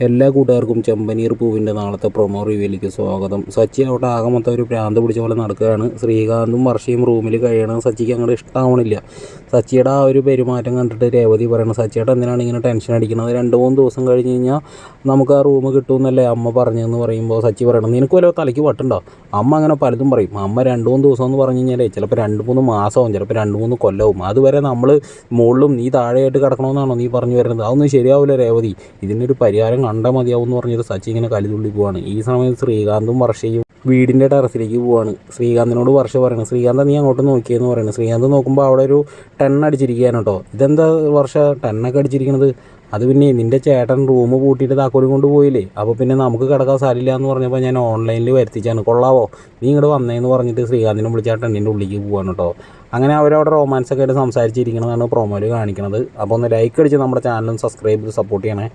എല്ലാ കൂട്ടുകാർക്കും ചെമ്പനീർ പൂവിൻ്റെ നാളത്തെ പ്രൊമോ റിവ്യൂയിലേക്ക് സ്വാഗതം. സച്ചി അവിടെ ആകെ മൊത്തം ഒരു ഭ്രാന്ത് പിടിച്ച പോലെ നടക്കുകയാണ്. ശ്രീകാന്തും വർഷയും റൂമിൽ കഴിയണം. സച്ചിക്ക് അങ്ങോട്ട് ഇഷ്ടമാവണില്ല. സച്ചിയുടെ ആ ഒരു പെരുമാറ്റം കണ്ടിട്ട് രേവതി പറയണം, സച്ചിയുടെ എന്തിനാണ് ഇങ്ങനെ ടെൻഷൻ അടിക്കുന്നത്? 2-3 ദിവസം കഴിഞ്ഞ് കഴിഞ്ഞാൽ നമുക്ക് ആ റൂം കിട്ടുമെന്നല്ലേ അമ്മ പറഞ്ഞതെന്ന് പറയുമ്പോൾ സച്ചി പറയണം, നിനക്ക് വല്ല തലയ്ക്ക് വട്ടുണ്ടോ? അമ്മ അങ്ങനെ പലതും പറയും. അമ്മ 2-3 ദിവസം എന്ന് പറഞ്ഞു കഴിഞ്ഞാൽ ചിലപ്പോൾ 2-3 മാസമാവും, ചിലപ്പോൾ 2-3 കൊല്ലവും. അതുവരെ നമ്മൾ മുകളിലും നീ താഴെയായിട്ട് കിടക്കണമെന്നാണോ നീ പറഞ്ഞു വരുന്നത്? അതൊന്നും ശരിയാവില്ല രേവതി, ഇതിനൊരു പരിഹാരം കണ്ടാൽ മതിയാവും എന്ന് പറഞ്ഞിട്ട് സച്ചി ഇങ്ങനെ കലിതുള്ളി പോവാണ്. ഈ സമയം ശ്രീകാന്തും വർഷയും വീടിൻ്റെ ടെറസിലേക്ക് പോവാണ്. ശ്രീകാന്തിനോട് വർഷ പറയണം, ശ്രീകാന്ത് നീ അങ്ങോട്ട് നോക്കിയെന്ന് പറയുന്നത്. ശ്രീകാന്ത് നോക്കുമ്പോൾ അവിടെ ഒരു 10 അടിച്ചിരിക്കുകയാണ് കേട്ടോ. ഇതെന്താ വർഷ 10 അടിച്ചിരിക്കുന്നത്? അത് പിന്നെ നിൻ്റെ ചേട്ടൻ റൂം പൂട്ടിയിട്ട് താക്കോലും കൊണ്ട് പോയില്ലേ, അപ്പോൾ പിന്നെ നമുക്ക് കിടക്കാൻ സാരില്ല എന്ന് പറഞ്ഞപ്പോൾ ഞാൻ ഓൺലൈനിൽ വരുത്തിച്ചാണ്, കൊള്ളാവോ നീ ഇങ്ങോട്ട് വന്നേന്ന് പറഞ്ഞിട്ട് ശ്രീകാന്തിനെ വിളിച്ച് ആ ടെന്നിൻ്റെ ഉള്ളിലേക്ക് പോവാണ് കേട്ടോ. അങ്ങനെ അവരവിടെ റൊമാൻസൊക്കെ ആയിട്ട് സംസാരിച്ചിരിക്കണതാണ് പ്രൊമോയിൽ കാണിക്കുന്നത്. അപ്പോൾ ഒന്ന് ലൈക്ക് അടിച്ച് നമ്മുടെ ചാനലും സബ്സ്ക്രൈബ് ചെയ്ത് സപ്പോർട്ട് ചെയ്യണേ.